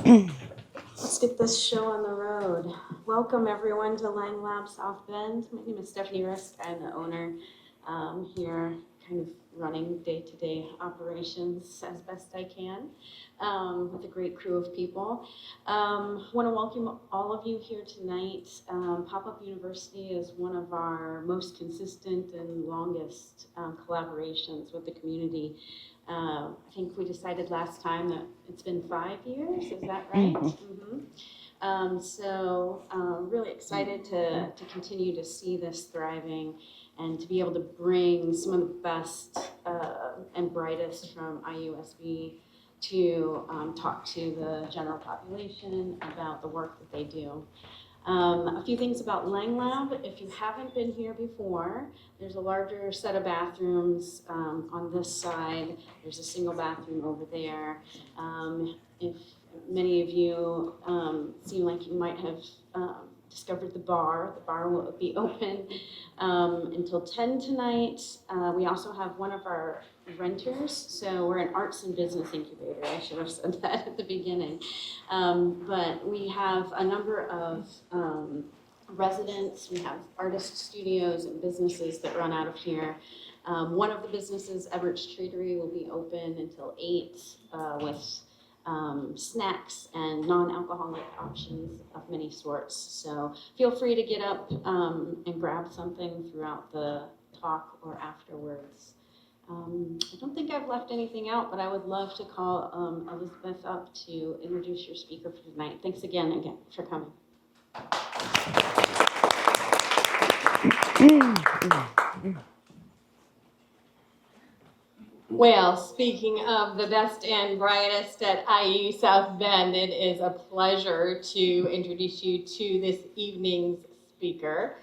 Let's get this show on the road. Welcome everyone to Lang Lab South Bend. My name is Stephanie Risk. I'm the owner here, kind of running day-to-day operations as best I can with a great crew of people. Want to welcome all of you here tonight. Pop-Up University is one of our most consistent and longest collaborations with the community. I think we decided last time that it's been 5 years, is that right? Really excited to continue to see this thriving and to be able to bring some of the best and brightest from IUSB to talk to the general population about the work that they do. A few things about Lang Lab. If you haven't been here before, there's a larger set of bathrooms on this side. There's a single bathroom over there. If many of you seem like you might have discovered the bar will be open until 10 tonight. We also have one of our renters, so we're an arts and business incubator. I should have said that at the beginning. But we have a number of residents. We have artist studios and businesses that run out of here. One of the businesses, Everett's Treatery, will be open until 8 with snacks and non-alcoholic options of many sorts. So feel free to get up and grab something throughout the talk or afterwards. I don't think I've left anything out, but I would love to call Elizabeth up to introduce your speaker for tonight. Thanks again for coming. Well, speaking of the best and brightest at IU South Bend, it is a pleasure to introduce you to this evening's speaker,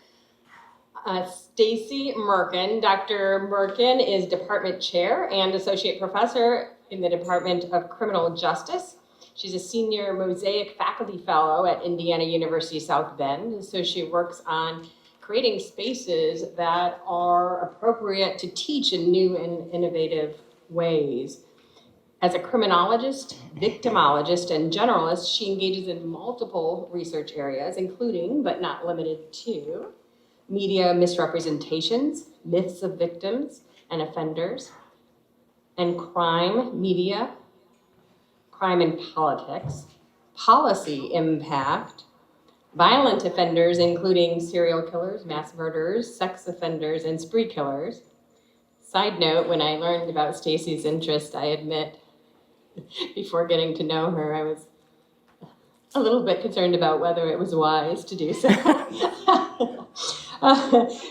Stacie Merken. Dr. Merken is department chair and associate professor in the Department of Criminal Justice. She's a senior Mosaic faculty fellow at Indiana University South Bend, so she works on creating spaces that are appropriate to teach in new and innovative ways. As a criminologist, victimologist, and generalist, she engages in multiple research areas, including, but not limited to, media misrepresentations, myths of victims and offenders, and crime, media, crime and politics, policy impact, violent offenders, including serial killers, mass murderers, sex offenders, and spree killers. Side note, when I learned about Stacie's interest, I admit, before getting to know her, I was a little bit concerned about whether it was wise to do so.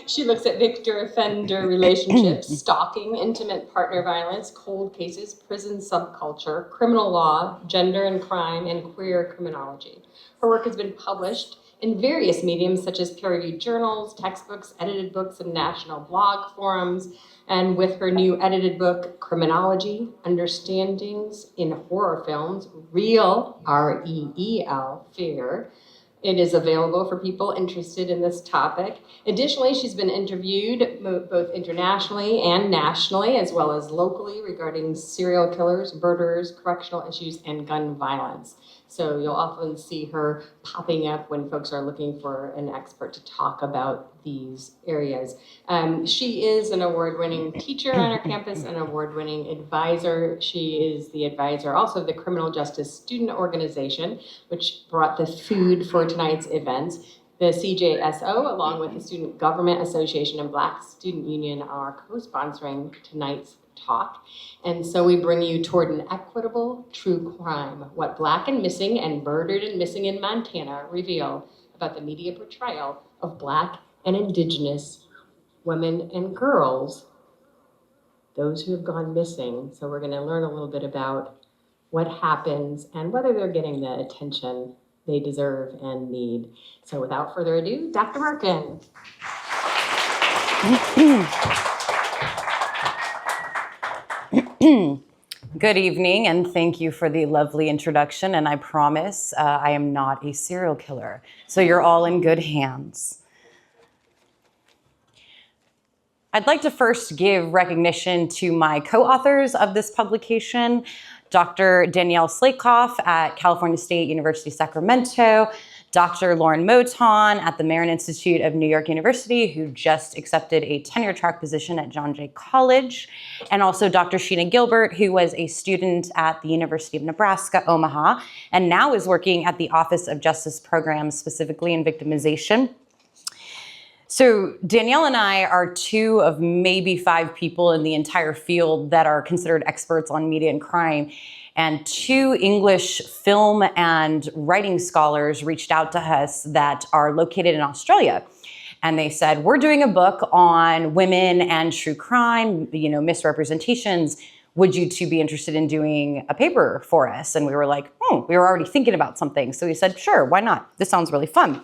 She looks at victor-offender relationships, stalking, intimate partner violence, cold cases, prison subculture, criminal law, gender and crime, and queer criminology. Her work has been published in various mediums such as peer-reviewed journals, textbooks, edited books, and national blog forums. And with her new edited book, Criminology, Understandings in Horror Films, Real, R-E-E-L, Fear, it is available for people interested in this topic. Additionally, she's been interviewed both internationally and nationally, as well as locally, regarding serial killers, murderers, correctional issues, and gun violence. So you'll often see her popping up when folks are looking for an expert to talk about these areas. She is an award-winning teacher on our campus, an award-winning advisor. She is the advisor also of the Criminal Justice Student Organization, which brought the food for tonight's events. The CJSO, along with the Student Government Association and Black Student Union, are co-sponsoring tonight's talk. And so we bring you Toward an Equitable True Crime, What Black and Missing and Murdered and Missing in Montana reveal about the media portrayal of Black and Indigenous women and girls, those who have gone missing. So we're going to learn a little bit about what happens and whether they're getting the attention they deserve and need. So without further ado, Dr. Merken. Good evening, and thank you for the lovely introduction. And I promise I am not a serial killer, so you're all in good hands. I'd like to first give recognition to my co-authors of this publication, Dr. Danielle Slakoff at California State University, Sacramento, Dr. Lauren Moton at the Marin Institute of New York University, who just accepted a tenure track position at John Jay College, and also Dr. Sheena Gilbert, who was a student at the University of Nebraska, Omaha, and now is working at the Office of Justice Programs, specifically in victimization. So Danielle and I are two of maybe 5 people in the entire field that are considered experts on media and crime. And 2 English film and writing scholars reached out to us that are located in Australia. And they said, we're doing a book on women and true crime, misrepresentations. Would you two be interested in doing a paper for us? And we were like, we were already thinking about something. So we said, sure, why not? This sounds really fun.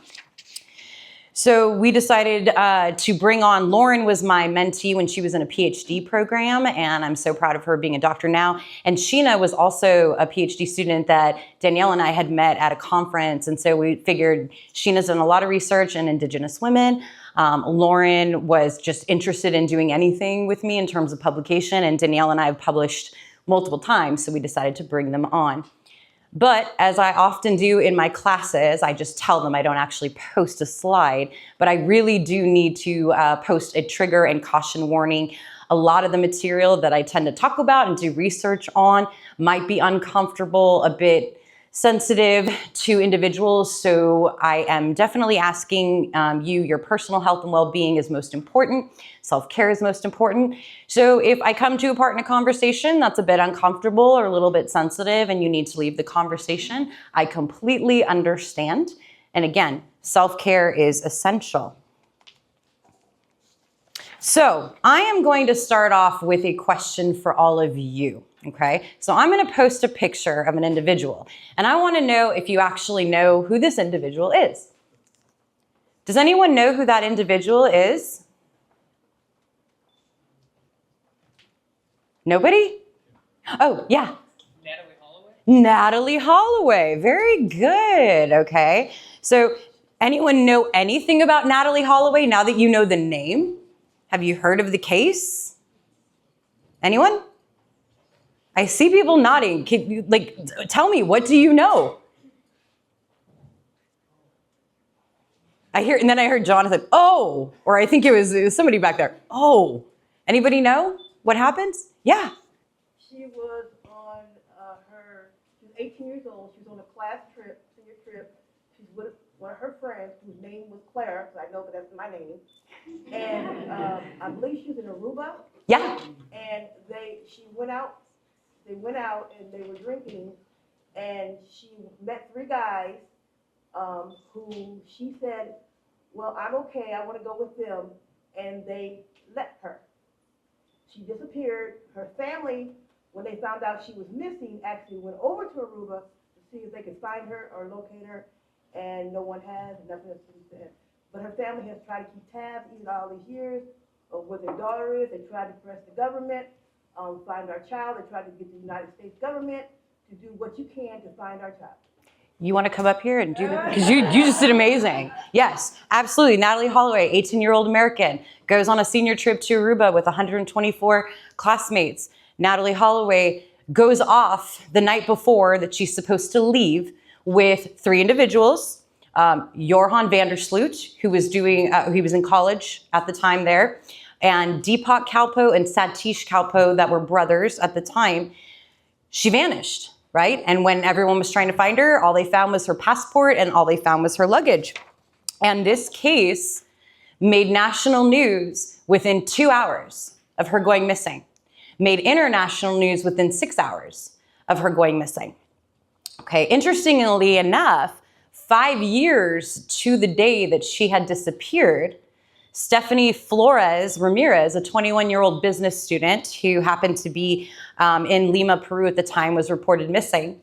So we decided to bring on, Lauren was my mentee when she was in a PhD program, and I'm so proud of her being a doctor now. And Sheena was also a PhD student that Danielle and I had met at a conference. And so we figured Sheena's done a lot of research in Indigenous women. Lauren was just interested in doing anything with me in terms of publication, and Danielle and I have published multiple times, so we decided to bring them on. But as I often do in my classes, I just tell them I don't actually post a slide, but I really do need to post a trigger and caution warning. A lot of the material that I tend to talk about and do research on might be uncomfortable, a bit sensitive to individuals. So I am definitely asking your personal health and well-being is most important. Self-care is most important. So if I come to a part in a conversation that's a bit uncomfortable or a little bit sensitive and you need to leave the conversation, I completely understand. And again, self-care is essential. So I am going to start off with a question for all of you. Okay, so I'm going to post a picture of an individual, and I want to know if you actually know who this individual is. Does anyone know who that individual is? Nobody? Oh, yeah. Natalie Holloway? Natalie Holloway. Very good. Okay, so anyone know anything about Natalie Holloway now that you know the name? Have you heard of the case? Anyone? I see people nodding. Can you, tell me, what do you know? And then I heard Jonathan, oh, or I think it was somebody back there. Oh, anybody know what happens? Yeah. She was on she was 18 years old. She was on a class trip, senior trip. She's with one of her friends whose name was Claire, so I know that that's my name. And I believe she was in Aruba. Yeah. And she went out. They went out and they were drinking, and she met 3 guys who she said, well, I'm okay, I want to go with them, and they let her. She disappeared. Her family, when they found out she was missing, actually went over to Aruba to see if they could find her or locate her, and no one has, nothing has been said. But her family has tried to keep tabs even all these years of where their daughter is. They tried to press the government. Find our child. They tried to get the United States government to do what you can to find our child. You want to come up here and do that? Because you just did amazing. Yes, absolutely. Natalie Holloway, 18-year-old American, goes on a senior trip to Aruba with 124 classmates. Natalie Holloway goes off the night before that she's supposed to leave with 3 individuals. Johan Vandersloot, who was he was in college at the time there, and Deepak Kalpo and Satish Kalpo, that were brothers at the time. She vanished, right? And when everyone was trying to find her, all they found was her passport and all they found was her luggage. And this case made national news within 2 hours of her going missing, made international news within 6 hours of her going missing. Okay, interestingly enough, 5 years to the day that she had disappeared, Stephanie Flores Ramirez, a 21-year-old business student who happened to be in Lima, Peru at the time, was reported missing.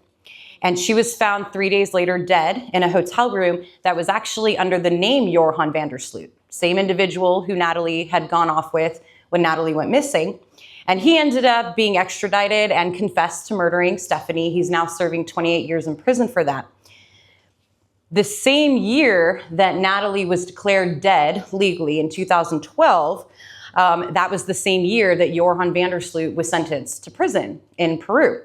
And she was found 3 days later dead in a hotel room that was actually under the name Johan Vandersloot, same individual who Natalie had gone off with when Natalie went missing. And he ended up being extradited and confessed to murdering Stephanie. He's now serving 28 years in prison for that. The same year that Natalie was declared dead legally in 2012, that was the same year that Johan Vandersloot was sentenced to prison in Peru.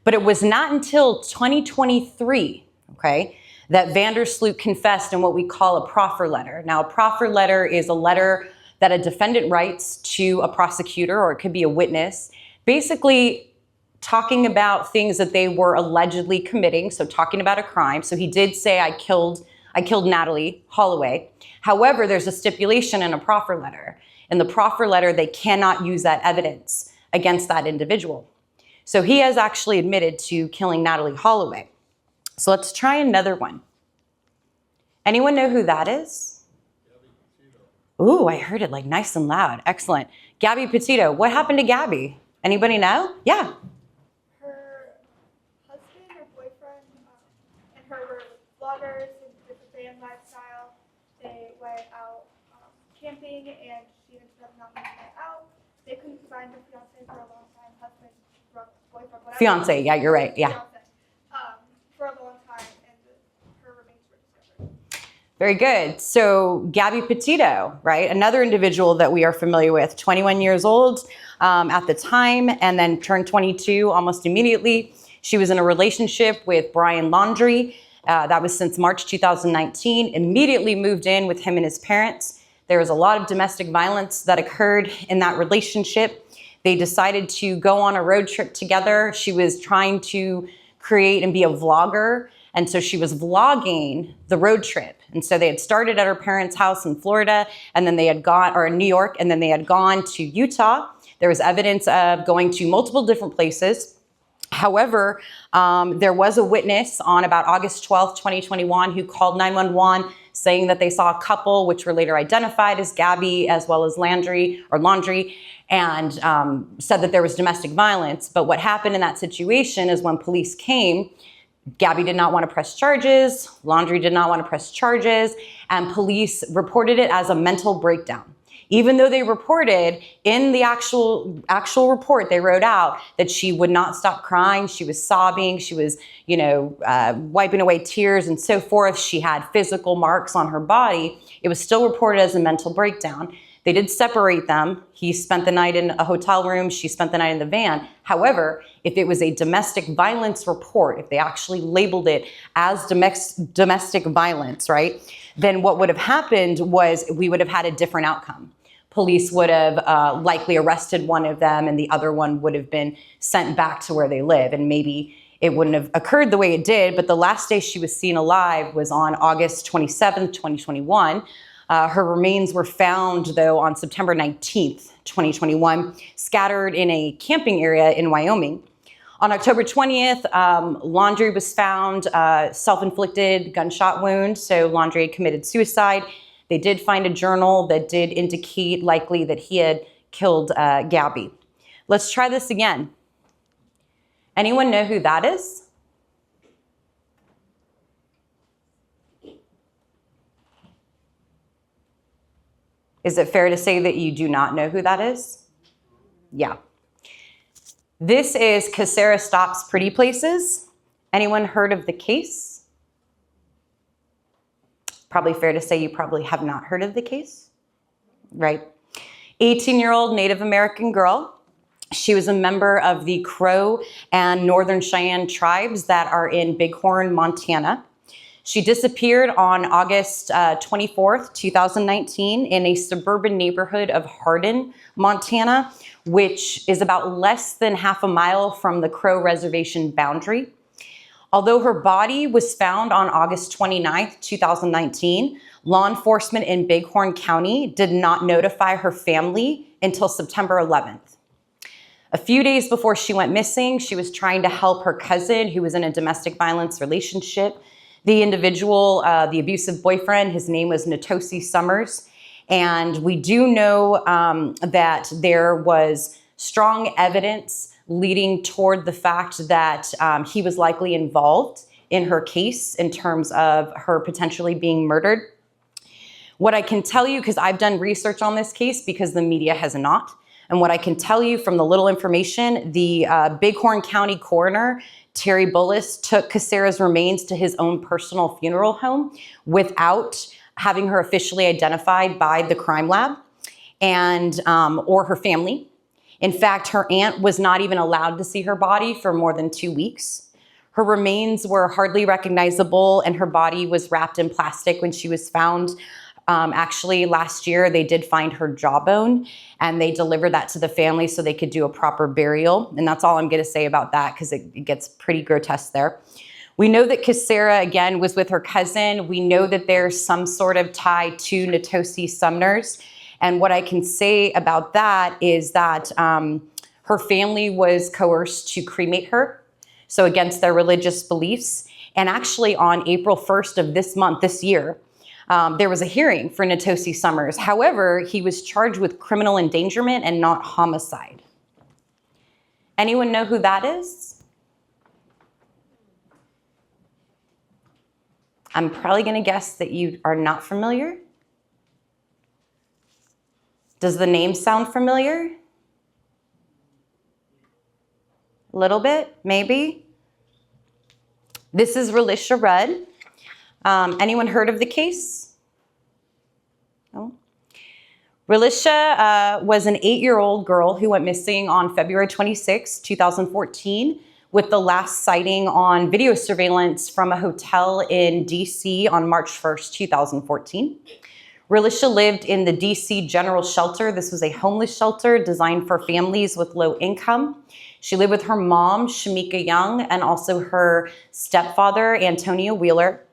But it was not until 2023, okay, that Vandersloot confessed in what we call a proffer letter. Now, a proffer letter is a letter that a defendant writes to a prosecutor, or it could be a witness, basically talking about things that they were allegedly committing, so talking about a crime. So he did say, I killed Natalie Holloway. However, there's a stipulation in a proffer letter. In the proffer letter, they cannot use that evidence against that individual. So he has actually admitted to killing Natalie Holloway. So let's try another one. Anyone know who that is? Ooh, I heard it like nice and loud. Excellent. Gabby Petito. What happened to Gabby? Anybody know? Yeah. Her husband or boyfriend and her were vloggers and different band lifestyle. They went out camping and she ended up not making it out. They couldn't find her fiance for a long time. Husband, boyfriend, whatever. Fiance, yeah, you're right, yeah. Fiance, for a long time, and her remains were discovered. Very good. So Gabby Petito, right? Another individual that we are familiar with, 21 years old at the time, and then turned 22 almost immediately. She was in a relationship with Brian Laundrie. That was since March 2019, immediately moved in with him and his parents. There was a lot of domestic violence that occurred in that relationship. They decided to go on a road trip together. She was trying to create and be a vlogger. And so she was vlogging the road trip. And so they had started at her parents' house in Florida, and then they had gone, or in New York, and then they had gone to Utah. There was evidence of going to multiple different places. However, there was a witness on about August 12th, 2021, who called 911 saying that they saw a couple, which were later identified as Gabby as well as Laundrie, and said that there was domestic violence. But what happened in that situation is when police came, Gabby did not want to press charges, Laundrie did not want to press charges, and police reported it as a mental breakdown. Even though they reported in the actual report, they wrote out that she would not stop crying, she was sobbing, she was, wiping away tears and so forth. She had physical marks on her body. It was still reported as a mental breakdown. They did separate them. He spent the night in a hotel room. She spent the night in the van. However, if it was a domestic violence report, if they actually labeled it as domestic violence, right, then what would have happened was we would have had a different outcome. Police would have likely arrested one of them and the other one would have been sent back to where they live. And maybe it wouldn't have occurred the way it did, but the last day she was seen alive was on August 27th, 2021. Her remains were found, though, on September 19th, 2021, scattered in a camping area in Wyoming. On October 20th, Laundrie was found self-inflicted gunshot wound, so Laundrie had committed suicide. They did find a journal that did indicate likely that he had killed Gabby. Let's try this again. Anyone know who that is? Is it fair to say that you do not know who that is? Yeah. This is Casera Stops Pretty Places. Anyone heard of the case? Probably fair to say you probably have not heard of the case, right? 18-year-old Native American girl. She was a member of the Crow and Northern Cheyenne tribes that are in Bighorn, Montana. She disappeared on August 24th, 2019 in a suburban neighborhood of Hardin, Montana, which is about less than half a mile from the Crow Reservation boundary. Although her body was found on August 29th, 2019, law enforcement in Bighorn County did not notify her family until September 11th. A few days before she went missing, she was trying to help her cousin who was in a domestic violence relationship. The individual, the abusive boyfriend, his name was Natosi Summers. And we do know that there was strong evidence leading toward the fact that he was likely involved in her case in terms of her potentially being murdered. What I can tell you, because I've done research on this case because the media has not, and what I can tell you from the little information, the Bighorn County coroner, Terry Bullis, took Casera's remains to his own personal funeral home without having her officially identified by the crime lab and or her family. In fact, her aunt was not even allowed to see her body for more than 2 weeks. Her remains were hardly recognizable, and her body was wrapped in plastic when she was found. Actually, last year, they did find her jawbone, and they delivered that to the family so they could do a proper burial. And that's all I'm going to say about that, because it gets pretty grotesque there. We know that Kisera, again, was with her cousin. We know that there's some sort of tie to Ntosi Sumners. And what I can say about that is that her family was coerced to cremate her, so against their religious beliefs. And actually on April 1st of this year, there was a hearing for Ntosi Summers. However, he was charged with criminal endangerment and not homicide. Anyone know who that is? I'm probably going to guess that you are not familiar. Does the name sound familiar? A little bit, maybe. This is Relisha Rudd. Anyone heard of the case? No? Relisha was an 8-year-old girl who went missing on February 26, 2014, with the last sighting on video surveillance from a hotel in DC on March 1st, 2014. Relisha lived in the DC General Shelter. This was a homeless shelter designed for families with low income. She lived with her mom, Shamika Young, and also her stepfather, Antonio Wheeler.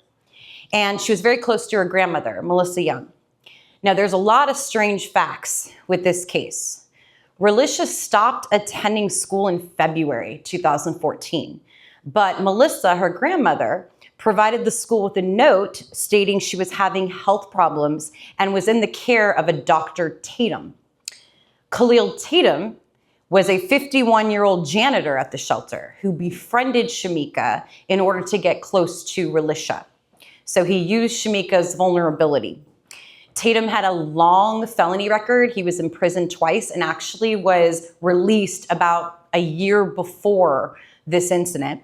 And she was very close to her grandmother, Melissa Young. Now, there's a lot of strange facts with this case. Relisha stopped attending school in February 2014, but Melissa, her grandmother, provided the school with a note stating she was having health problems and was in the care of a Dr. Tatum. Khalil Tatum was a 51-year-old janitor at the shelter who befriended Shamika in order to get close to Relisha. So he used Shamika's vulnerability. Tatum had a long felony record. He was imprisoned twice and actually was released about a year before this incident.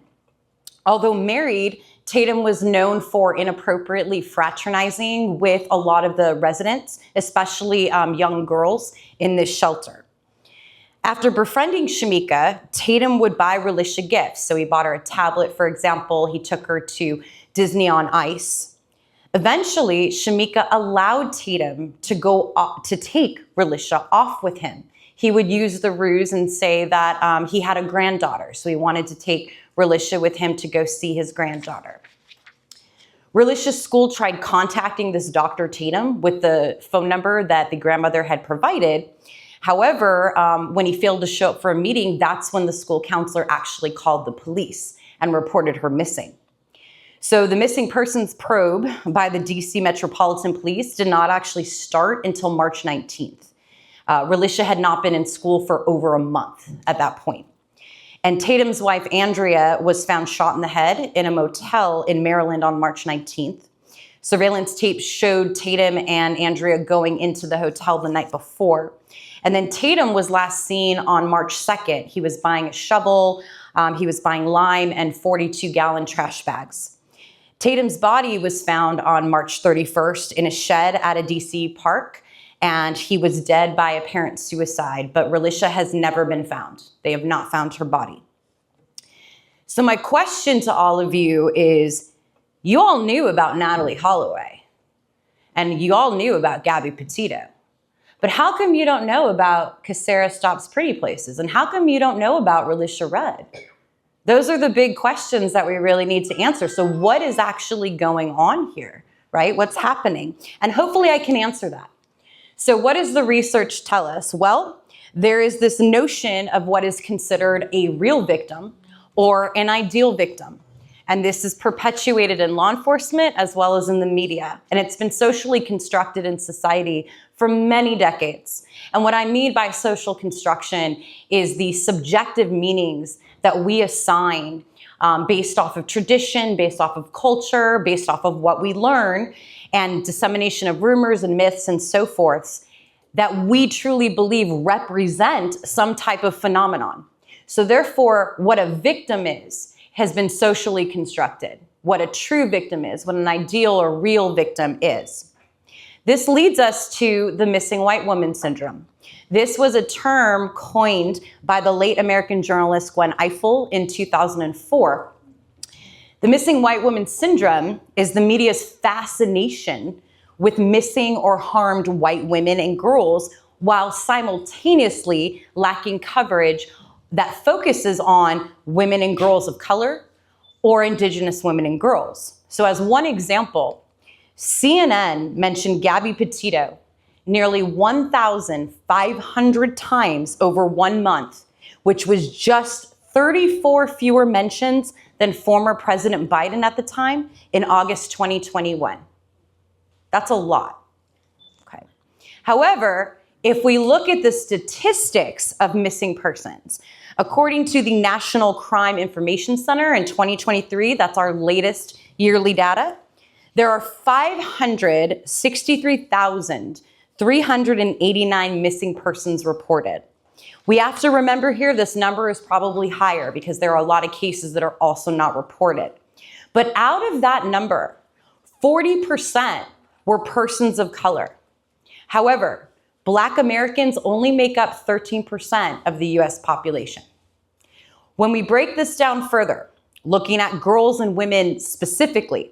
Although married, Tatum was known for inappropriately fraternizing with a lot of the residents, especially young girls in this shelter. After befriending Shamika, Tatum would buy Relisha gifts. So he bought her a tablet, for example. He took her to Disney on Ice. Eventually, Shamika allowed Tatum to take Relisha off with him. He would use the ruse and say that he had a granddaughter, so he wanted to take Relisha with him to go see his granddaughter. Relisha's school tried contacting this Dr. Tatum with the phone number that the grandmother had provided. However, when he failed to show up for a meeting, that's when the school counselor actually called the police and reported her missing. So the missing persons probe by the DC Metropolitan Police did not actually start until March 19th. Relisha had not been in school for over a month at that point. And Tatum's wife, Andrea, was found shot in the head in a motel in Maryland on March 19th. Surveillance tapes showed Tatum and Andrea going into the hotel the night before. And then Tatum was last seen on March 2nd. He was buying a shovel, he was buying lime and 42-gallon trash bags. Tatum's body was found on March 31st in a shed at a DC park, and he was dead by apparent suicide, but Relisha has never been found. They have not found her body. So my question to all of you is, you all knew about Natalie Holloway, and you all knew about Gabby Petito, but how come you don't know about Kisera Stops Pretty Places, and how come you don't know about Relisha Rudd? Those are the big questions that we really need to answer. So what is actually going on here, right? What's happening? And hopefully I can answer that. So what does the research tell us? Well, there is this notion of what is considered a real victim or an ideal victim. And this is perpetuated in law enforcement as well as in the media. And it's been socially constructed in society for many decades. And what I mean by social construction is the subjective meanings that we assign based off of tradition, based off of culture, based off of what we learn, and dissemination of rumors and myths and so forth, that we truly believe represent some type of phenomenon. So therefore, what a victim is has been socially constructed. What a true victim is, what an ideal or real victim is. This leads us to the missing white woman syndrome. This was a term coined by the late American journalist Gwen Ifill in 2004. The missing white woman syndrome is the media's fascination with missing or harmed white women and girls while simultaneously lacking coverage that focuses on women and girls of color or Indigenous women and girls. So as one example, CNN mentioned Gabby Petito nearly 1,500 times over 1 month, which was just 34 fewer mentions than former President Biden at the time in August 2021. That's a lot. Okay. However, if we look at the statistics of missing persons, according to the National Crime Information Center in 2023, that's our latest yearly data, there are 563,389 missing persons reported. We have to remember here this number is probably higher because there are a lot of cases that are also not reported. But out of that number, 40% were persons of color. However, Black Americans only make up 13% of the US population. When we break this down further, looking at girls and women specifically,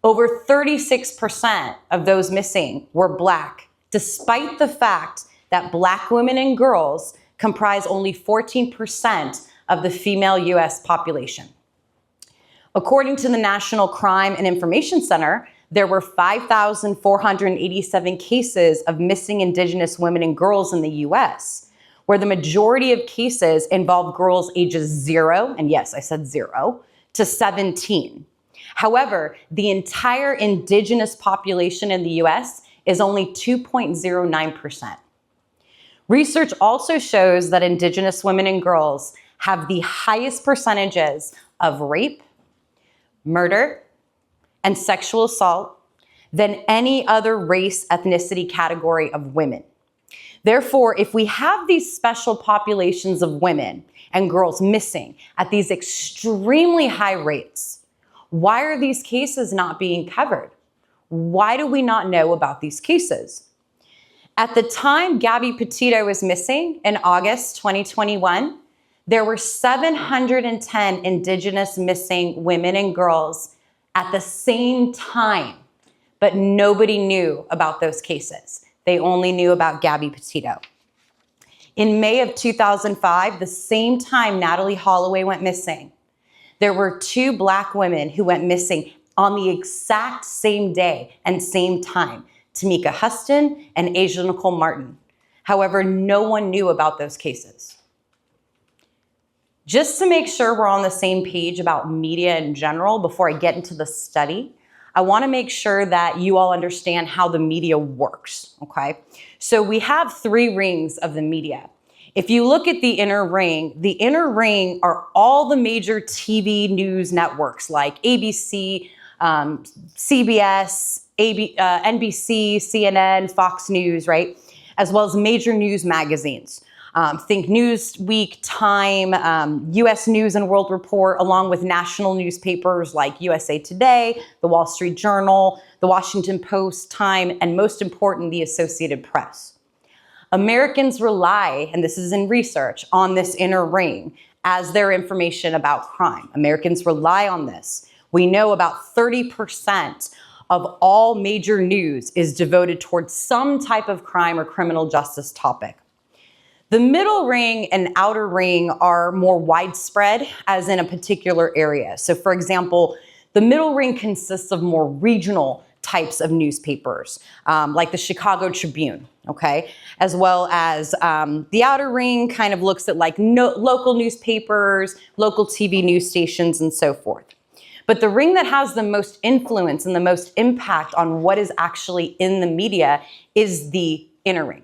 over 36% of those missing were Black, despite the fact that Black women and girls comprise only 14% of the female US population. According to the National Crime and Information Center, there were 5,487 cases of missing Indigenous women and girls in the US, where the majority of cases involved girls ages 0, and yes, I said 0, to 17. However, the entire Indigenous population in the US is only 2.09%. Research also shows that Indigenous women and girls have the highest percentages of rape, murder, and sexual assault than any other race ethnicity category of women. Therefore, if we have these special populations of women and girls missing at these extremely high rates, why are these cases not being covered? Why do we not know about these cases? At the time Gabby Petito was missing in August 2021, there were 710 Indigenous missing women and girls at the same time, but nobody knew about those cases. They only knew about Gabby Petito. In May of 2005, the same time Natalie Holloway went missing, there were 2 Black women who went missing on the exact same day and same time, Tamika Huston and Asia Nicole Martin. However, no one knew about those cases. Just to make sure we're on the same page about media in general, before I get into the study, I want to make sure that you all understand how the media works, okay? So we have 3 rings of the media. If you look at the inner ring are all the major TV news networks like ABC, CBS, NBC, CNN, Fox News, right? As well as major news magazines. Think Newsweek, Time, US News and World Report, along with national newspapers like USA Today, the Wall Street Journal, the Washington Post, Time, and most important, the Associated Press. Americans rely, and this is in research, on this inner ring as their information about crime. Americans rely on this. We know about 30% of all major news is devoted towards some type of crime or criminal justice topic. The middle ring and outer ring are more widespread, as in a particular area. So for example, the middle ring consists of more regional types of newspapers, like the Chicago Tribune, okay? As well as the outer ring kind of looks at like local newspapers, local TV news stations, and so forth. But the ring that has the most influence and the most impact on what is actually in the media is the inner ring.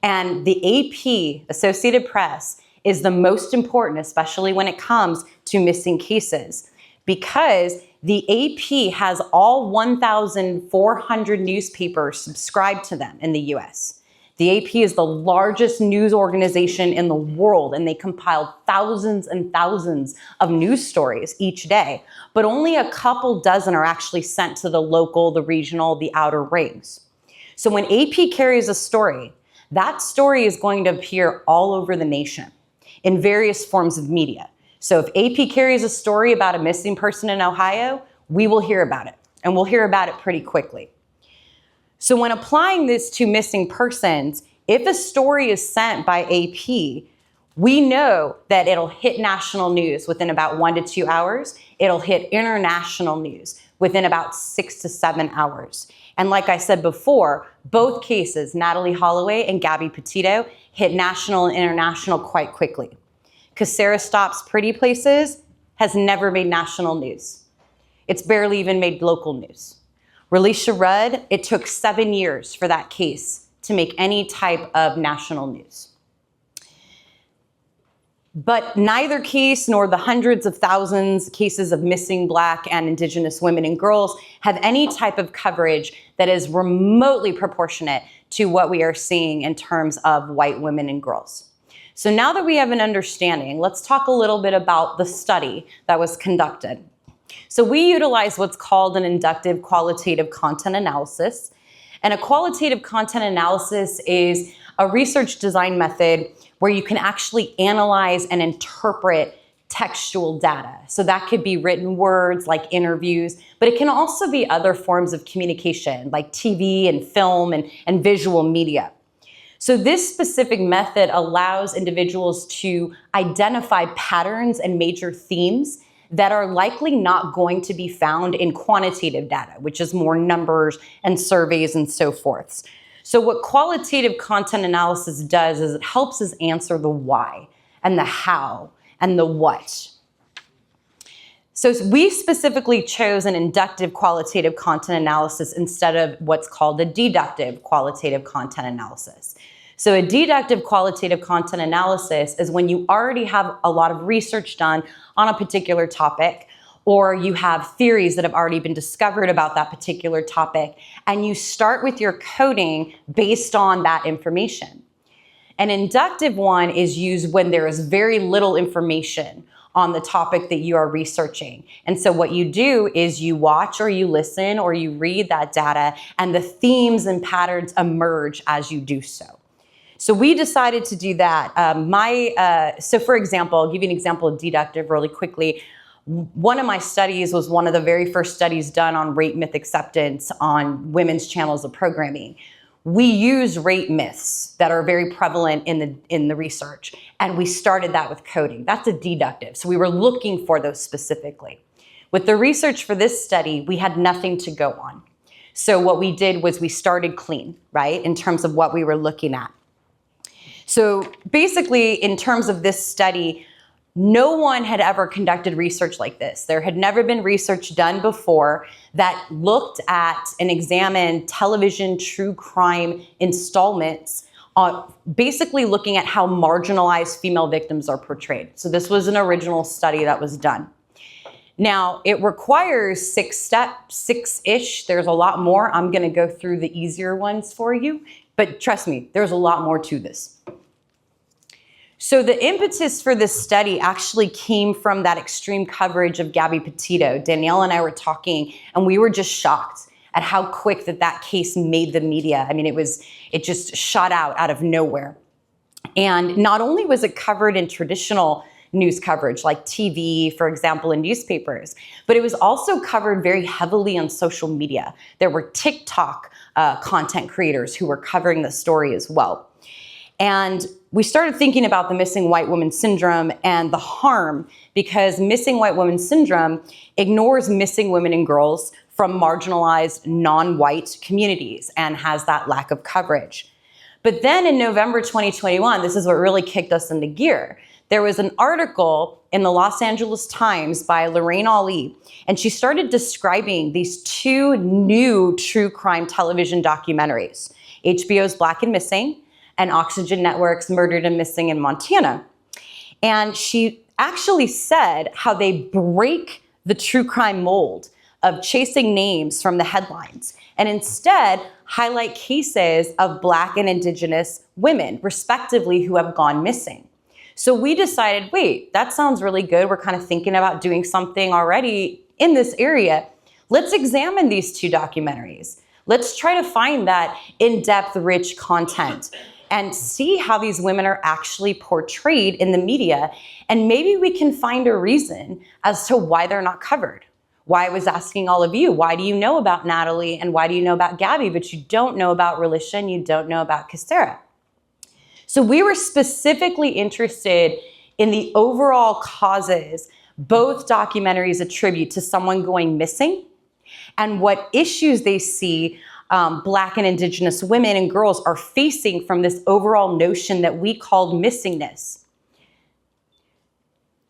And the AP, Associated Press, is the most important, especially when it comes to missing cases, because the AP has all 1,400 newspapers subscribed to them in the US. The AP is the largest news organization in the world, and they compile thousands and thousands of news stories each day, but only a couple dozen are actually sent to the local, the regional, the outer rings. So when AP carries a story, that story is going to appear all over the nation in various forms of media. So if AP carries a story about a missing person in Ohio, we will hear about it, and we'll hear about it pretty quickly. So when applying this to missing persons, if a story is sent by AP, we know that it'll hit national news within about 1 to 2 hours. It'll hit international news within about 6 to 7 hours. And like I said before, both cases, Natalie Holloway and Gabby Petito, hit national and international quite quickly. Because Sarah Stopp's Pretty Places has never made national news. It's barely even made local news. Relisha Rudd, it took 7 years for that case to make any type of national news. But neither case nor the hundreds of thousands cases of missing Black and Indigenous women and girls have any type of coverage that is remotely proportionate to what we are seeing in terms of white women and girls. So now that we have an understanding, let's talk a little bit about the study that was conducted. So we utilize what's called an inductive qualitative content analysis. And a qualitative content analysis is a research design method where you can actually analyze and interpret textual data. So that could be written words like interviews, but it can also be other forms of communication like TV and film and visual media. So this specific method allows individuals to identify patterns and major themes that are likely not going to be found in quantitative data, which is more numbers and surveys and so forth. So what qualitative content analysis does is it helps us answer the why and the how and the what. So we specifically chose an inductive qualitative content analysis instead of what's called a deductive qualitative content analysis. So a deductive qualitative content analysis is when you already have a lot of research done on a particular topic, or you have theories that have already been discovered about that particular topic, and you start with your coding based on that information. An inductive one is used when there is very little information on the topic that you are researching. And so what you do is you watch or you listen or you read that data, and the themes and patterns emerge as you do so. So we decided to do that. So for example, I'll give you an example of deductive really quickly. One of my studies was one of the very first studies done on rape myth acceptance on women's channels of programming. We use rape myths that are very prevalent in the research, and we started that with coding. That's a deductive. So we were looking for those specifically. With the research for this study, we had nothing to go on. So what we did was we started clean, right, in terms of what we were looking at. So basically, in terms of this study, no one had ever conducted research like this. There had never been research done before that looked at and examined television true crime installments, basically looking at how marginalized female victims are portrayed. So this was an original study that was done. Now, it requires 6 steps, 6-ish. There's a lot more. I'm going to go through the easier ones for you, but trust me, there's a lot more to this. So the impetus for this study actually came from that extreme coverage of Gabby Petito. Danielle and I were talking, and we were just shocked at how quick that case made the media. I mean, it just shot out of nowhere. And not only was it covered in traditional news coverage like TV, for example, in newspapers, but it was also covered very heavily on social media. There were TikTok content creators who were covering the story as well. And we started thinking about the missing white woman syndrome and the harm, because missing white woman syndrome ignores missing women and girls from marginalized non-white communities and has that lack of coverage. But then in November 2021, this is what really kicked us into gear. There was an article in the Los Angeles Times by Lorraine Ali, and she started describing these 2 new true crime television documentaries, HBO's Black and Missing, and Oxygen Network's Murdered and Missing in Montana. And she actually said how they break the true crime mold of chasing names from the headlines and instead highlight cases of Black and Indigenous women, respectively, who have gone missing. So we decided, wait, that sounds really good. We're kind of thinking about doing something already in this area. Let's examine these 2 documentaries. Let's try to find that in-depth, rich content and see how these women are actually portrayed in the media. And maybe we can find a reason as to why they're not covered. Why I was asking all of you, why do you know about Natalie and why do you know about Gabby, but you don't know about Relisha and you don't know about Kasera? So we were specifically interested in the overall causes both documentaries attribute to someone going missing and what issues they see Black and Indigenous women and girls are facing from this overall notion that we called missingness.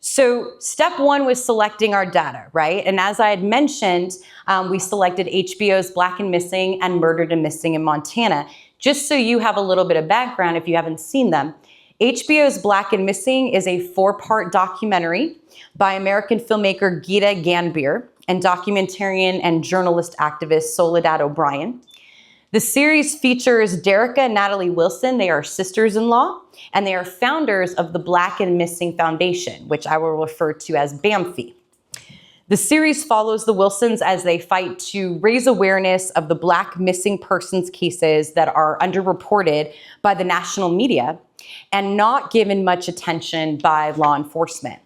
So step one was selecting our data, right? And as I had mentioned, we selected HBO's Black and Missing and Murdered and Missing in Montana. Just so you have a little bit of background if you haven't seen them, HBO's Black and Missing is a 4-part documentary by American filmmaker Gita Ganbir and documentarian and journalist activist Soledad O'Brien. The series features Derica and Natalie Wilson. They are sisters-in-law, and they are founders of the Black and Missing Foundation, which I will refer to as BAMFI. The series follows the Wilsons as they fight to raise awareness of the Black missing persons cases that are underreported by the national media and not given much attention by law enforcement.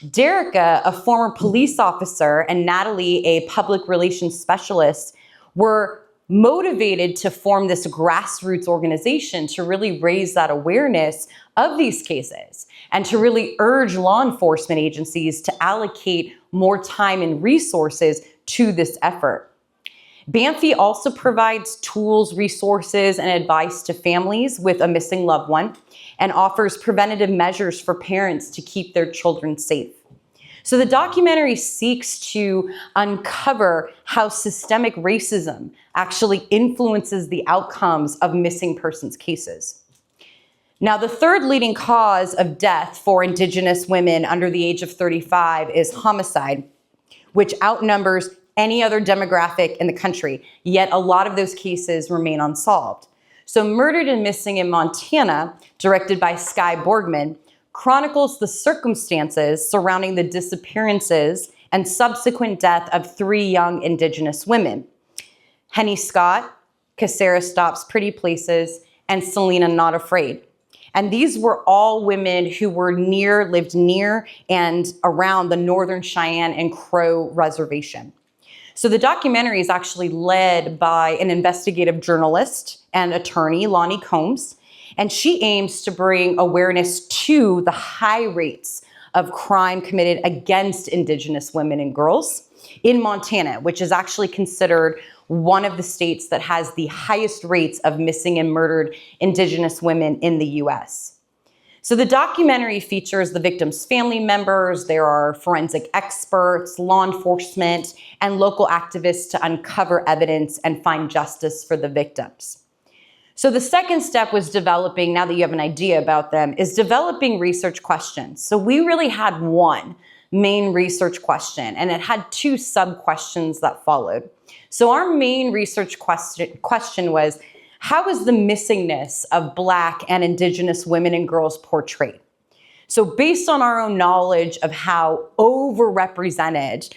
Derica, a former police officer, and Natalie, a public relations specialist, were motivated to form this grassroots organization to really raise that awareness of these cases and to really urge law enforcement agencies to allocate more time and resources to this effort. BAMFI also provides tools, resources, and advice to families with a missing loved one and offers preventative measures for parents to keep their children safe. So the documentary seeks to uncover how systemic racism actually influences the outcomes of missing persons cases. Now, the third leading cause of death for Indigenous women under the age of 35 is homicide, which outnumbers any other demographic in the country, yet a lot of those cases remain unsolved. So Murdered and Missing in Montana, directed by Skye Borgman, chronicles the circumstances surrounding the disappearances and subsequent death of 3 young Indigenous women: Henny Scott, Kasera Stops Pretty Places, and Selena Not Afraid. And these were all women who lived near and around the Northern Cheyenne and Crow Reservation. So the documentary is actually led by an investigative journalist and attorney, Lonnie Combs, and she aims to bring awareness to the high rates of crime committed against Indigenous women and girls in Montana, which is actually considered one of the states that has the highest rates of missing and murdered Indigenous women in the US. So the documentary features the victims' family members, there are forensic experts, law enforcement, and local activists to uncover evidence and find justice for the victims. So the second step was developing, now that you have an idea about them, is developing research questions. So we really had one main research question, and it had 2 sub-questions that followed. So our main research question was, how is the missingness of Black and Indigenous women and girls portrayed? So based on our own knowledge of how overrepresented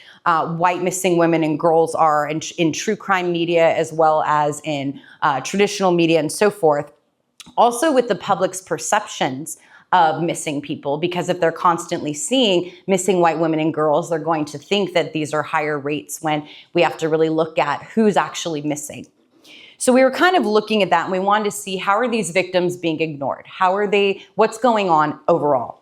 white missing women and girls are in true crime media as well as in traditional media and so forth, also with the public's perceptions of missing people, because if they're constantly seeing missing white women and girls, they're going to think that these are higher rates when we have to really look at who's actually missing. So we were kind of looking at that and we wanted to see, how are these victims being ignored? What's going on overall?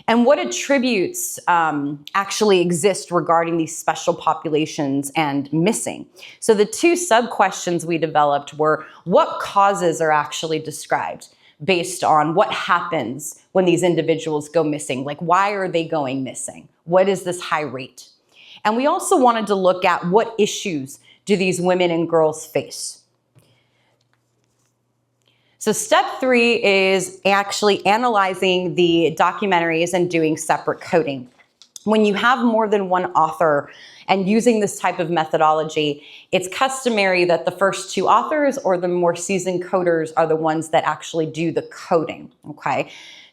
And what attributes actually exist regarding these special populations and missing? So the 2 sub-questions we developed were, what causes are actually described based on what happens when these individuals go missing? Like, why are they going missing? What is this high rate? And we also wanted to look at what issues do these women and girls face? So step 3 is actually analyzing the documentaries and doing separate coding. When you have more than one author and using this type of methodology, it's customary that the first 2 authors or the more seasoned coders are the ones that actually do the coding, okay?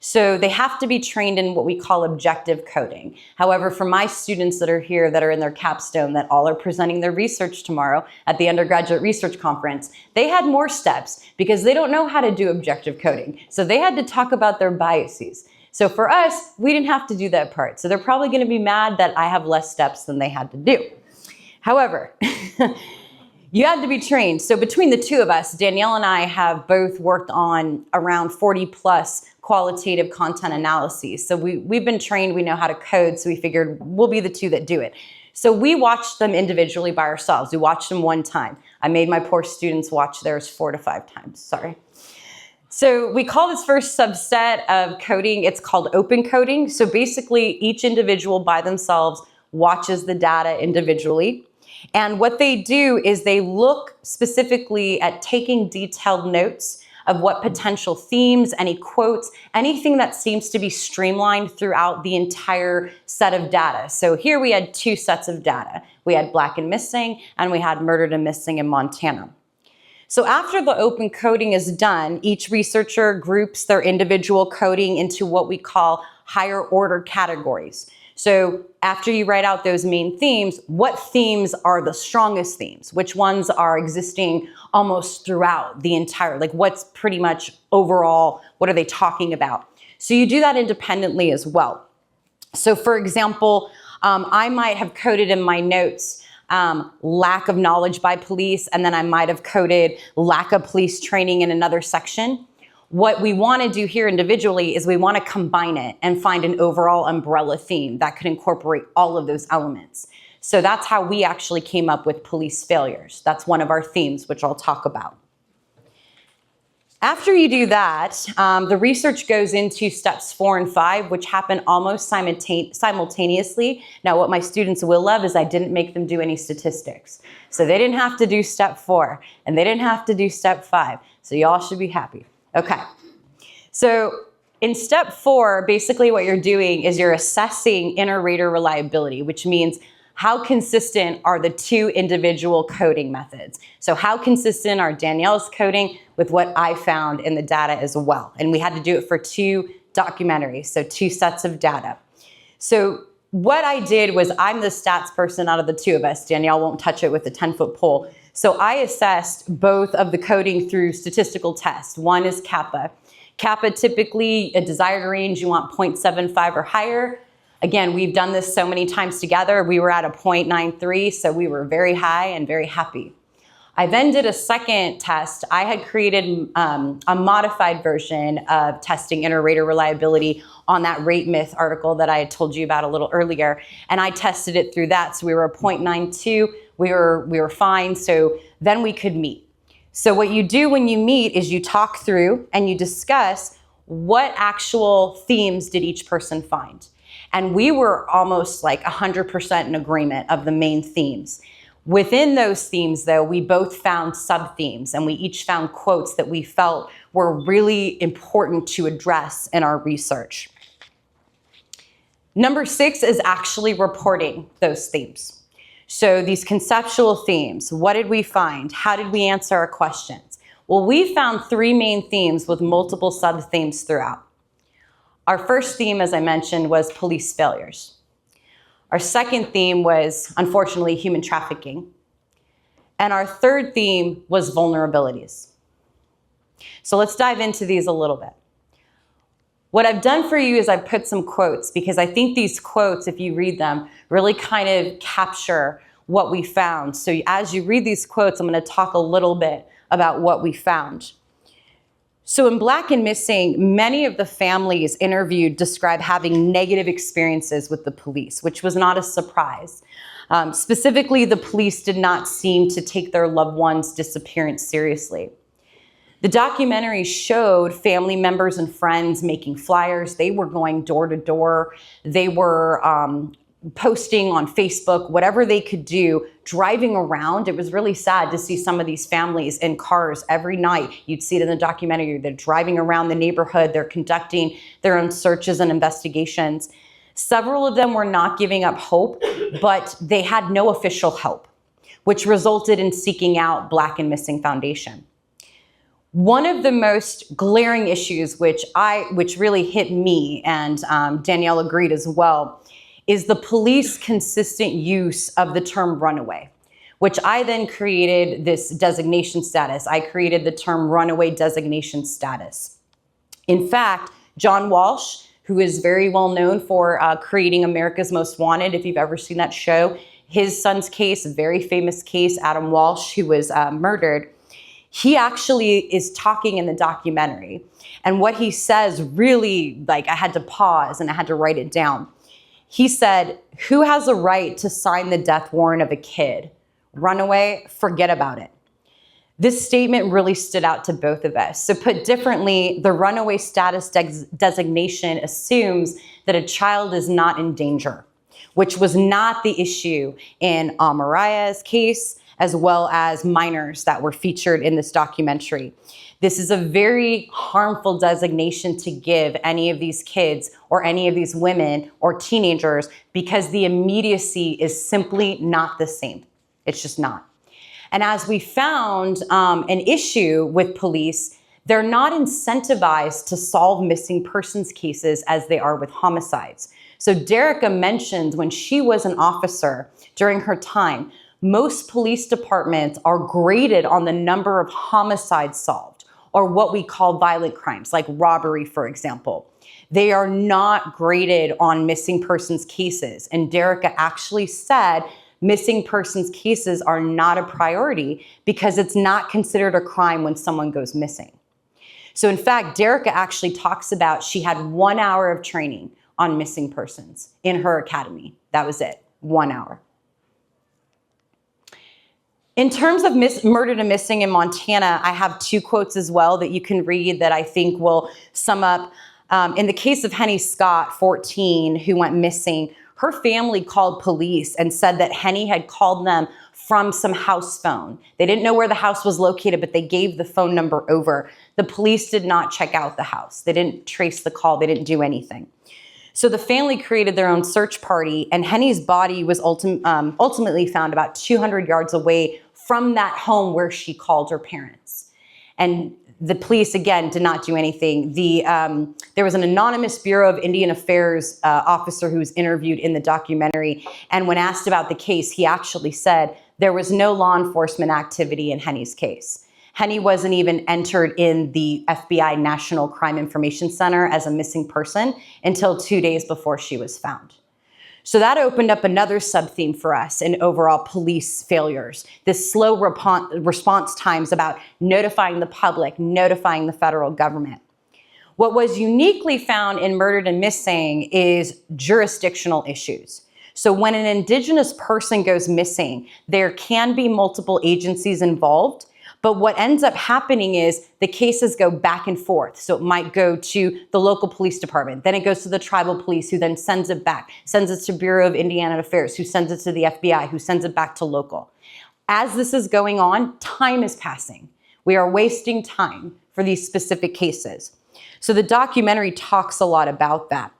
So they have to be trained in what we call objective coding. However, for my students that are here that are in their capstone that all are presenting their research tomorrow at the undergraduate research conference, they had more steps because they don't know how to do objective coding. So they had to talk about their biases. So for us, we didn't have to do that part. So they're probably going to be mad that I have less steps than they had to do. However, you had to be trained. So between the two of us, Danielle and I have both worked on around 40 plus qualitative content analyses. So we've been trained, we know how to code, so we figured we'll be the two that do it. So we watched them individually by ourselves. We watched them one time. I made my poor students watch theirs 4 to 5 times, sorry. So we call this first subset of coding, it's called open coding. So basically each individual by themselves watches the data individually. And what they do is they look specifically at taking detailed notes of what potential themes, any quotes, anything that seems to be streamlined throughout the entire set of data. So here we had 2 sets of data. We had Black and Missing, and we had Murdered and Missing in Montana. So after the open coding is done, each researcher groups their individual coding into what we call higher order categories. So after you write out those main themes, what themes are the strongest themes? Which ones are existing almost throughout the entire, like what's pretty much overall, what are they talking about? So you do that independently as well. So for example, I might have coded in my notes lack of knowledge by police, and then I might have coded lack of police training in another section. What we want to do here individually is we want to combine it and find an overall umbrella theme that could incorporate all of those elements. So that's how we actually came up with police failures. That's one of our themes, which I'll talk about. After you do that, the research goes into steps 4 and 5, which happen almost simultaneously. Now, what my students will love is I didn't make them do any statistics. So they didn't have to do step 4, and they didn't have to do step 5. So y'all should be happy. Okay, so in step 4, basically what you're doing is you're assessing inter-rater reliability, which means how consistent are the 2 individual coding methods. So how consistent are Danielle's coding with what I found in the data as well. And we had to do it for 2 documentaries, so 2 sets of data. So what I did was I'm the stats person out of the 2 of us. Danielle won't touch it with a 10-foot pole. So I assessed both of the coding through statistical tests. One is kappa. Kappa, typically a desired range, you want 0.75 or higher. Again, we've done this so many times together. We were at a 0.93, so we were very high and very happy. I then did a second test. I had created a modified version of testing inter-rater reliability on that Rate Myth article that I had told you about a little earlier, and I tested it through that. So we were a 0.92. We were fine, so then we could meet. So what you do when you meet is you talk through and you discuss what actual themes did each person find. And we were almost like 100% in agreement of the main themes. Within those themes, though, we both found sub-themes, and we each found quotes that we felt were really important to address in our research. Number 6 is actually reporting those themes. So these conceptual themes, what did we find? How did we answer our questions? Well, we found 3 main themes with multiple sub-themes throughout. Our first theme, as I mentioned, was police failures. Our second theme was, unfortunately, human trafficking. And our third theme was vulnerabilities. So let's dive into these a little bit. What I've done for you is I've put some quotes, because I think these quotes, if you read them, really kind of capture what we found. So as you read these quotes, I'm going to talk a little bit about what we found. So in Black and Missing, many of the families interviewed describe having negative experiences with the police, which was not a surprise. Specifically, the police did not seem to take their loved one's disappearance seriously. The documentary showed family members and friends making flyers. They were going door to door. They were posting on Facebook, whatever they could do, driving around. It was really sad to see some of these families in cars every night. You'd see it in the documentary. They're driving around the neighborhood. They're conducting their own searches and investigations. Several of them were not giving up hope, but they had no official help, which resulted in seeking out Black and Missing Foundation. One of the most glaring issues, which really hit me, and Danielle agreed as well, is the police consistent use of the term runaway, which I then created this designation status. I created the term runaway designation status. In fact, John Walsh, who is very well known for creating America's Most Wanted, if you've ever seen that show, his son's case, a very famous case, Adam Walsh, who was murdered, he actually is talking in the documentary. And what he says really, like, I had to pause and I had to write it down. He said, "Who has a right to sign the death warrant of a kid? Runaway, forget about it." This statement really stood out to both of us. So put differently, the runaway status designation assumes that a child is not in danger, which was not the issue in Mariah's case, as well as minors that were featured in this documentary. This is a very harmful designation to give any of these kids or any of these women or teenagers, because the immediacy is simply not the same. It's just not. And as we found an issue with police, they're not incentivized to solve missing persons cases as they are with homicides. So Derica mentioned when she was an officer during her time, most police departments are graded on the number of homicides solved, or what we call violent crimes, like robbery, for example. They are not graded on missing persons cases. And Derica actually said missing persons cases are not a priority because it's not considered a crime when someone goes missing. So in fact, Derica actually talks about she had 1 hour of training on missing persons in her academy. That was it, 1 hour. In terms of murdered and missing in Montana, I have 2 quotes as well that you can read that I think will sum up. In the case of Henny Scott, 14, who went missing, her family called police and said that Henny had called them from some house phone. They didn't know where the house was located, but they gave the phone number over. The police did not check out the house. They didn't trace the call. They didn't do anything. So the family created their own search party, and Henny's body was ultimately found about 200 yards away from that home where she called her parents. And the police, again, did not do anything. There was an anonymous Bureau of Indian Affairs officer who was interviewed in the documentary, and when asked about the case, he actually said there was no law enforcement activity in Henny's case. Henny wasn't even entered in the FBI National Crime Information Center as a missing person until 2 days before she was found. So that opened up another sub-theme for us in overall police failures. This slow response times about notifying the public, notifying the federal government. What was uniquely found in murdered and missing is jurisdictional issues. So when an Indigenous person goes missing, there can be multiple agencies involved. But what ends up happening is the cases go back and forth. So it might go to the local police department, then it goes to the tribal police, who then sends it back, sends it to Bureau of Indian Affairs, who sends it to the FBI, who sends it back to local. As this is going on, time is passing. We are wasting time for these specific cases. So the documentary talks a lot about that.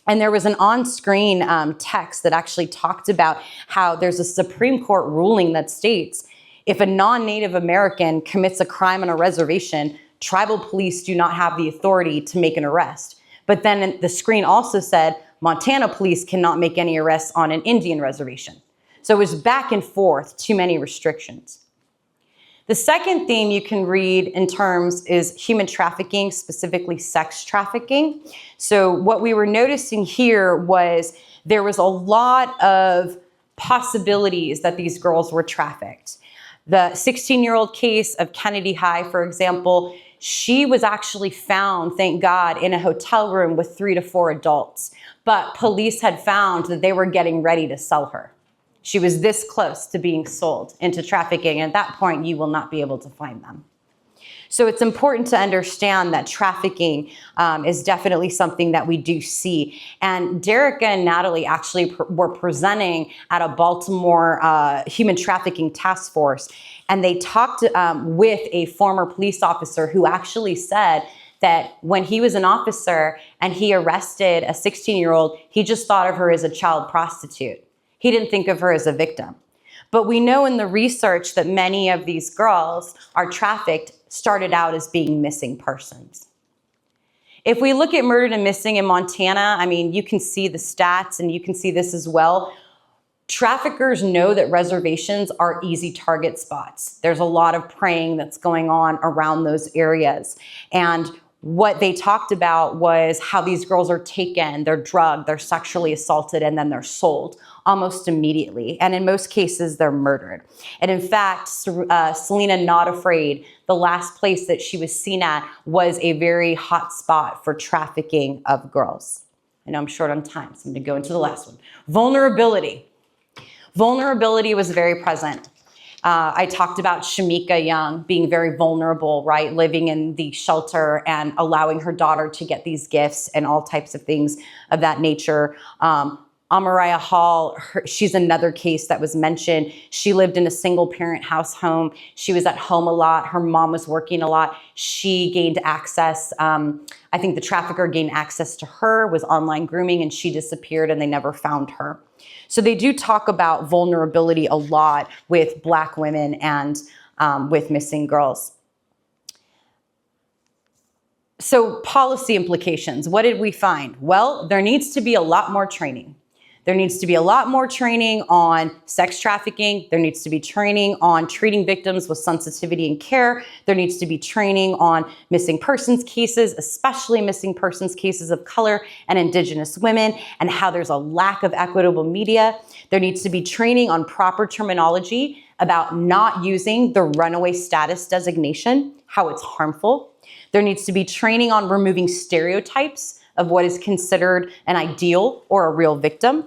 And there was an on-screen text that actually talked about how there's a Supreme Court ruling that states if a non-Native American commits a crime on a reservation, tribal police do not have the authority to make an arrest. But then the screen also said Montana police cannot make any arrests on an Indian reservation. So it was back and forth, too many restrictions. The second theme you can read in terms is human trafficking, specifically sex trafficking. So what we were noticing here was there was a lot of possibilities that these girls were trafficked. The 16-year-old case of Kennedy High, for example, she was actually found, thank God, in a hotel room with 3 to 4 adults. But police had found that they were getting ready to sell her. She was this close to being sold into trafficking. And at that point, you will not be able to find them. So it's important to understand that trafficking is definitely something that we do see. And Derica and Natalie actually were presenting at a Baltimore human trafficking task force. And they talked with a former police officer who actually said that when he was an officer and he arrested a 16-year-old, he just thought of her as a child prostitute. He didn't think of her as a victim. But we know in the research that many of these girls are trafficked started out as being missing persons. If we look at murdered and missing in Montana, I mean, you can see the stats and you can see this as well. Traffickers know that reservations are easy target spots. There's a lot of preying that's going on around those areas. And what they talked about was how these girls are taken, they're drugged, they're sexually assaulted, and then they're sold almost immediately. And in most cases, they're murdered. And in fact, Selena Not Afraid, the last place that she was seen at was a very hot spot for trafficking of girls. I know I'm short on time, so I'm gonna go into the last one. Vulnerability. Vulnerability was very present. I talked about Shamika Young being very vulnerable, right? Living in the shelter and allowing her daughter to get these gifts and all types of things of that nature. Amariah Hall, she's another case that was mentioned. She lived in a single parent house home. She was at home a lot. Her mom was working a lot. She gained access. I think the trafficker gained access to her, was online grooming, and she disappeared and they never found her. So they do talk about vulnerability a lot with Black women and with missing girls. So policy implications, what did we find? Well, there needs to be a lot more training. There needs to be a lot more training on sex trafficking. There needs to be training on treating victims with sensitivity and care. There needs to be training on missing persons cases, especially missing persons cases of color and Indigenous women, and how there's a lack of equitable media. There needs to be training on proper terminology about not using the runaway status designation, how it's harmful. There needs to be training on removing stereotypes of what is considered an ideal or a real victim.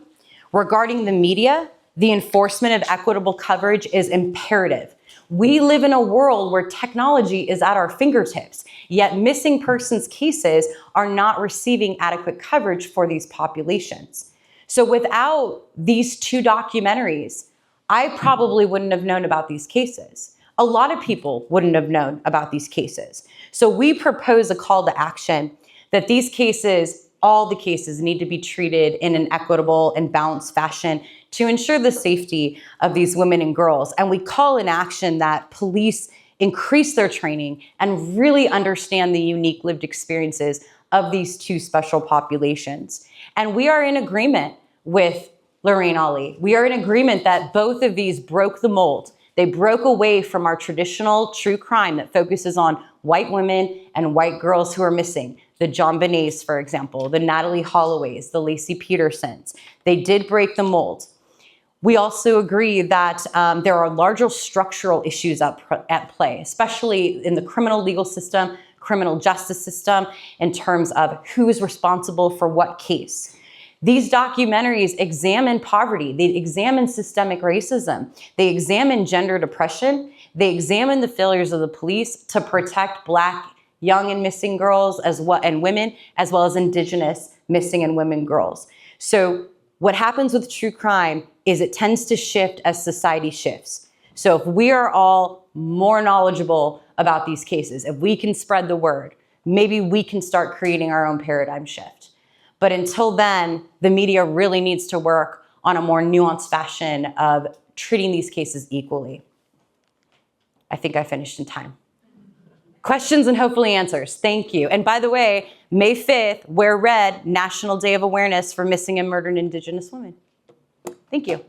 Regarding the media, the enforcement of equitable coverage is imperative. We live in a world where technology is at our fingertips, yet missing persons cases are not receiving adequate coverage for these populations. So without these two documentaries, I probably wouldn't have known about these cases. A lot of people wouldn't have known about these cases. So we propose a call to action that these cases, all the cases, need to be treated in an equitable and balanced fashion to ensure the safety of these women and girls. And we call in action that police increase their training and really understand the unique lived experiences of these two special populations. And we are in agreement with Lorraine Ali. We are in agreement that both of these broke the mold. They broke away from our traditional true crime that focuses on white women and white girls who are missing. The John Benets, for example, the Natalie Holloways, the Lacey Petersons. They did break the mold. We also agree that there are larger structural issues at play, especially in the criminal legal system, criminal justice system, in terms of who is responsible for what case. These documentaries examine poverty, they examine systemic racism, they examine gender oppression, they examine the failures of the police to protect Black young and missing girls and women, as well as Indigenous missing and women girls. So what happens with true crime is it tends to shift as society shifts. So if we are all more knowledgeable about these cases, if we can spread the word, maybe we can start creating our own paradigm shift. But until then, the media really needs to work on a more nuanced fashion of treating these cases equally. I think I finished in time. Questions and hopefully answers. Thank you. And by the way, May 5th, wear red, National Day of Awareness for Missing and Murdered Indigenous Women. Thank you.